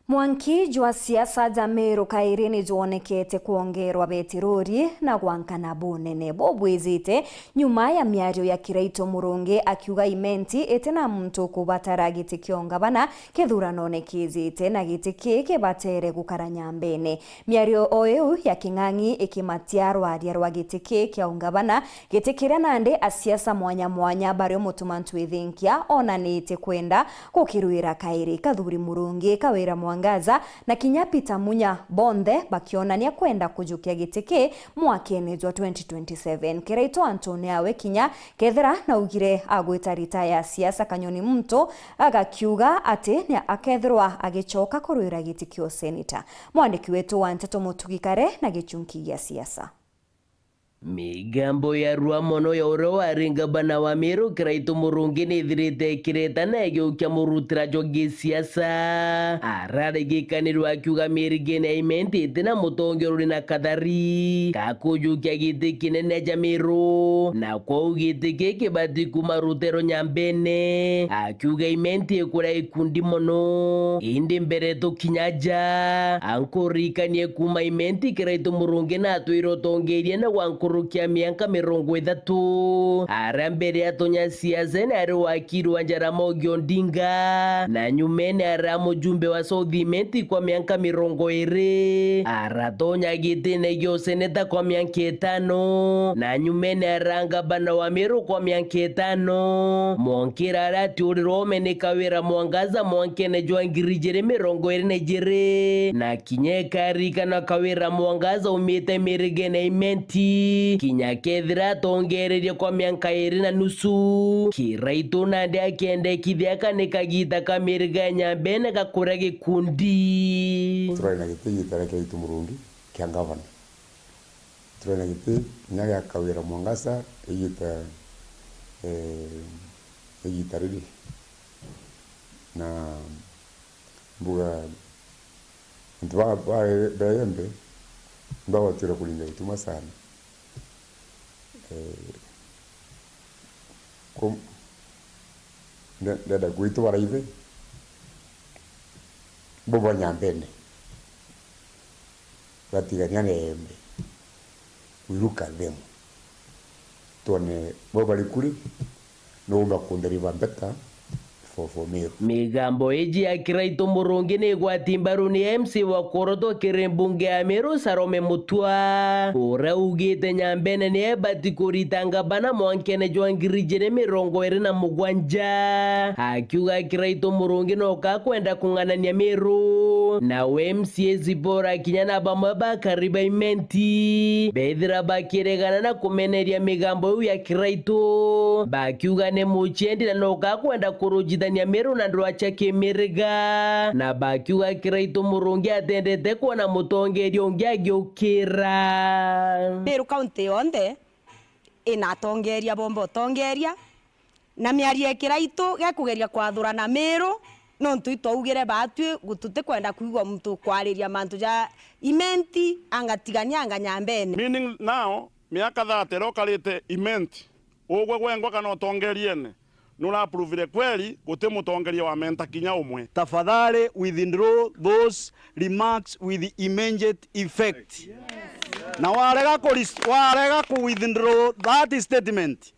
Mwanki jwa siasa za Meru kairi ni juonekete kuongerwa betirori na gwankana bunene bobwizite nyuma ya miario ya Kiraito Murungi akiuga imenti etena muntu kubatara giti kiongabana kethuranone kizite na giti kiki batere gukara nyambene. Miario oyu ya King'ang'i ikimatia rwaria rwa giti kiki aungabana giti kiria nande asiasa mwanya mwanya bario mutumantu ithinkia onanite kwenda gukirwira kairi Kathuri Murungi kawira Mwangaza na Kinya Peter Munya Bonde bakionania kwenda kujukia gitiki mwakene jwa 2027. Kiraito Antonia we Kinya kethera na ugire agwita rita ya siasa Kanyoni Mto agakiuga ati ni akethirwa agichoka kurwira gitiki o senator. Mwandiki wetu wa Nteto Mutugikare na gichunki ya siasa. Migambo ya ruamono ya uro waringa bana wa Meru Kiraito Murungi ni thirite kireta na geukia murutira jogi siasa arare gikanirwa akiuga mirigene imenti itina mutongeruri na kathari kakujukia giti kinene ja Meru na kwa giti giki bati kumarutero nyambene akiuga imenti ikura ikundi mono indi mbere tukinyaja ankurikanie kuma imenti Kiraito Murungi na twiro tongerie na wankuru kia miaka 30 arambere atonya siasa na ari wakiri wa Jaramogi Odinga na nyumene ara mujumbe wa Southimenti kwa miaka 20 aratonya gitine gyo seneta kwa miaka 5 na nyumene aranga bana wa Meru kwa miaka 5 mwonkira arati urirome ni Kawira Mwangaza mwonkene jwa ngirijere 20 na kinyeka na Kawira Mwangaza umite mirigene imenti Kinya kethira tongereria kwa miaka 2.5 Kiraito nande akende kithiaka nikagita kamiriga nyambene gakura gikundi turena giti gitara Kiraito Murungi kia gavana turena giti nyaga Kawira Mwangaza egita riri na mbuga ntwa baembe mbawa tira kulinga ituma sana kom da guito waraive bobo nyambene batigania nembe wiruka demo tone bobo likuri no bakundari bambeta for Meru. Migambo eji ya Kiraito Murungi ni gwatimbaru ni MC wa Koroto Kirembunge ya Meru Sarome Mutua ura ugite nyambene ni ebati kuritanga bana mwankene jwangirijene 27 akiuga Kiraito Murungi no kakwenda kung'anania Meru na MC Zibora Kinyana bamaba kariba imenti bethira bakiregana na kumeneria migambo ya Kiraito bakiuga ne muchendi na no kakwenda kurujita ya Meru na ndwacha kimiriga na bakiuga Kiraito Murungi atendete kuona mutongeri ongi agiukira Meru county yonde inatongeria bombo tongeria na miarie Kiraito gekugeria kwathurana Meru no ntuito ugire batwe gutute kwenda kuigwa muntu kwariria mantu ja imenti angatigania anganyambene meaning now miaka 30 rokalite imenti ogwe gwengwa kana tongeriene nula approve kweli gote mutongeria wa menta kinya umwe. Tafadhali withdraw those remarks with immediate effect. Yes. Na warega ku withdraw that statement.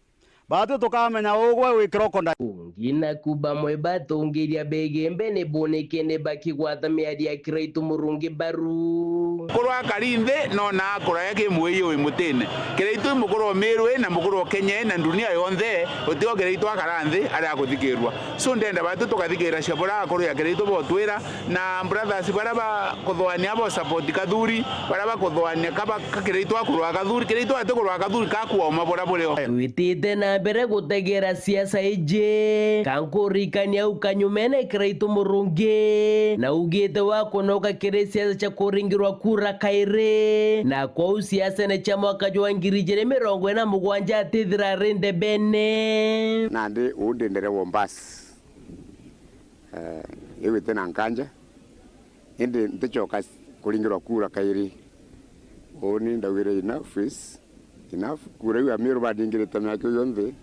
Bado tukamenya ogwe wikrokonda. Ngina kuba mweba tongeria begembe ne bonekene bakigwatha miadi ya Kiraito Murungi baru. Kurwa karinde no na akora yake mweyo imutene. Kiraito mukoro Meru na mukoro Kenya na dunia yonde otio Kiraito akarande ari akuthikirwa. So ndenda batu tukathikira shabora akoro ya Kiraito botwira na brothers baraba kuthwania bo support Kathuri baraba kuthwania kaba Kiraito akurwa Kathuri Kiraito atokurwa Kathuri kakuwa mabora bore. Witite na bere gutegera siasa eje kankurikania ukanyumene Kiraito Murungi na ugite wako noka kire siasa cha kuringirwa kura kaire na kwa siasa ne cha mwaka jwa ngirijere 27 atithira rende bene nandi udendere wombas ewe tena nkanja ende ntechoka kuringirwa kura kaire oni ndawire enough kura ya Meru badingire tamya kyo yonde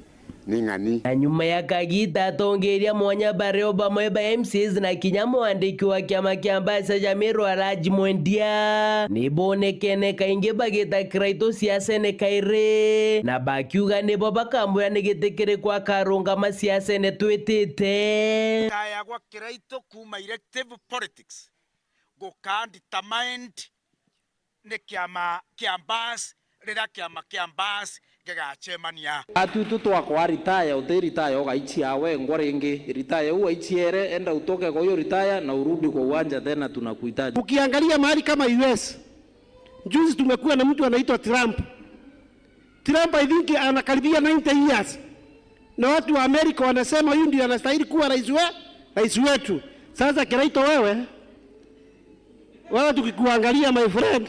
ni ng'ani. Na nyuma ya Kagita atongeria mwanya bareo bamwe ba MCs na kinya mwandiki wa kiama kia Ambassador Jamiro Araji Mwendia nibonekene kainge bageta Kiraito siasa ne kaire na bakiuga nebo bakambura negetekere kwa Karunga masiasa ne twetete kaya gwa Kiraito kuma elective politics go can determined ne kiama kiambas rira kiama kiambas gegachemania atutu twakwa retire uti retire ugaichia we ngorenge retire uaichiere enda utoke kwa hiyo retire na urudi kwa uwanja tena tunakuhitaji. Ukiangalia mahali kama US juzi tumekuwa na mtu anaitwa Trump I think anakaribia 90 years na watu wa Amerika wanasema huyu ndiye anastahili kuwa rais wetu. Sasa Kiraito wewe tukikuangalia my friend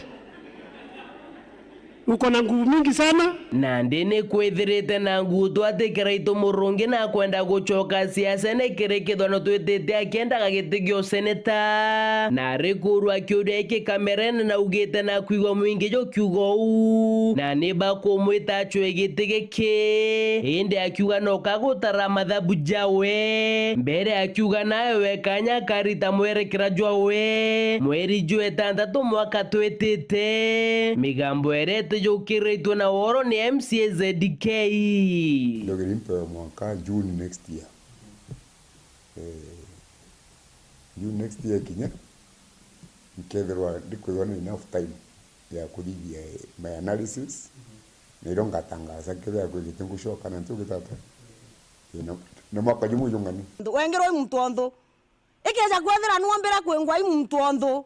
uko na nguvu mingi sana na ndene kwethirite na nguvu twate Kiraito Murungi na kwenda gucoka siasa ne kirekedo no twetete akenda gagitigio seneta na rekuru akiuria iki kamerene na ugite na kuigwa mwingi jo kiugo u na niba kumwita chwe gitigeke inde akiuga no kagutara mathabu jawe mbere akiuga nayo wekanya karita mwerekera jwawe mweri jwe tandatu mwaka twetete migambo erete jo Kiraito na woro ni MCA ZDK Logerimpe mwaka June next year. June next year kinya mketherwa ndikwithwa ni enough time ya kuthithia my analysis nironga tangaza kethea kwigite ngushoka na ntugitata na mwaka jumu yungani wengero muntu onthu ikeja kwethira nuombera kwengwa muntu onthu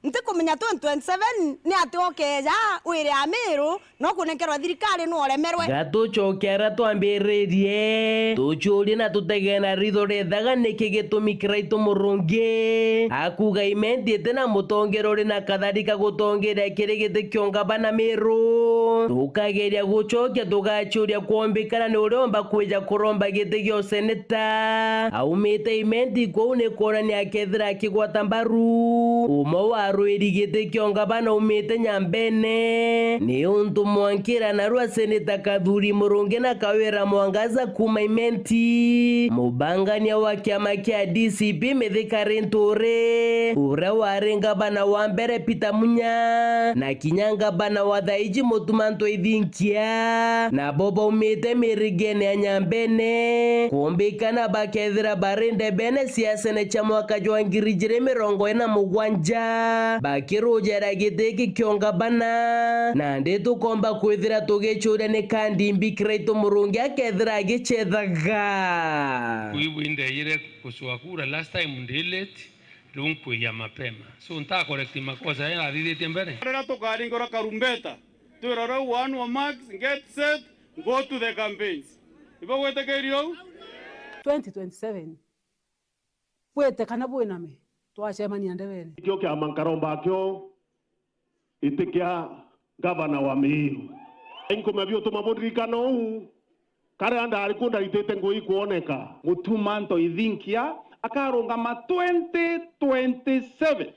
ntikumenya 2027 ni ati okeja wire Amiru no kunekerwa thirikari no remerwe gatucokera twambiririe tuchurie na tutegena ritho rethaga niki gitumi Kiraito Murungi akuga imendite na mutongerori na katharika gutongera kirigite kiongaba na Miru tukageria gucokia tugachuria kuombikana ni uromba kwija kuromba giti gyo seneta aumite imendi kou ni korani akethira kigwata mbaru umo wa rwiri giti kiongaba na umite Nyambene ni untu mwankira na rwa seneta Kathuri Murungi na Kawira Mwangaza kuma imenti mubangania wa kiama kia DCP Mithika Rinturi ura warenga bana wa mbere Peter Munya na kinyanga bana wa Thaiji Mutumanto Ithinkia na bobo umite Mirigene ya Nyambene kumbikana bakethira barinde bene siasa ne cha mwaka jwa ngiri 2027 bakirujera gitiki kiongabana na ndetu komba kwithira tugichuria ni kandimbi Kiraito Murungi akethira agichethaga kuibwinde ire kuswakura last time ndilete lungu ya mapema so nta correct makosa ya adidite mbere rera tokari ngora karumbeta turara one wa max get set go to the campaigns ibo wetekerio 2027 wete kana bwename twacemania ndebene kio kia mankaromba kio itikia gavana wa Miru inkumebio tumabundirikano huu kare anda alikunda itete ngui kuoneka Mutumanto Ithinkia akarungama 2027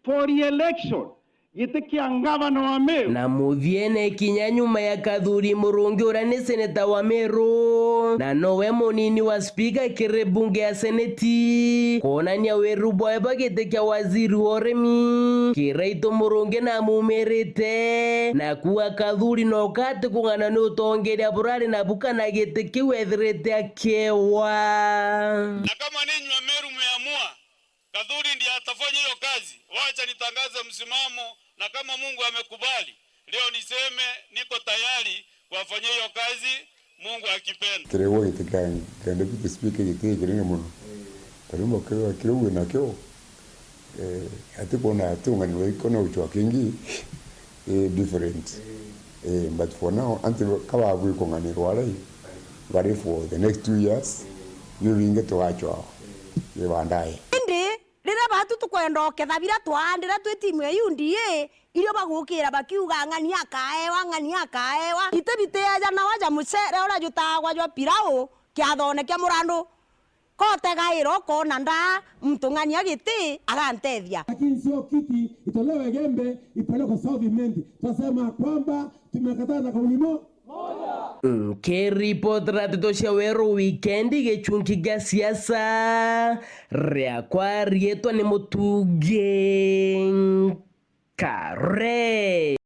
for election yitikia gavana wa Miru na muthiene kinya nyuma ya Kathuri Murungi ura ni seneta wa Miru na nowe munini wa speaker kire bunge ya seneti kuonania wiru bwa bagite kia waziri wa urimi Kiraito Murungi na mumerete na kuwa Kathuri no kati kungana ni utongeria burari na bukana gite kiwethirite akewa na kama ninyi wa Meru mmeamua Kathuri ndiye atafanya hiyo kazi, wacha nitangaze msimamo, na kama Mungu amekubali leo niseme niko tayari kuwafanyia hiyo kazi, Mungu akipenda. Kirewo itikanga deputy speaker itikirenge muno tarimo kirewo na kyo atiko na tunga ni iko na ucho kingi different but for now until kawa bwi kongani rwalai ready for the next 2 years you winge to acho ye bandai rira batu tukwenda oketha bira twandira twi timu ya UDA irio bagukira bakiuga ng'ani akaewa itebite ya na waja mucere ora jutagwa jwa pirao kiathone kia murandu kote gairo kona nda mtu ng'ani agiti agantethia lakini sio kiti itolewe gembe ipelekwe South Mendi. Tunasema kwamba tumekataa na kauli moja Keripot ratito shawero weekendi gechunki ga siasa riakwa rietwa ni mutuge kare.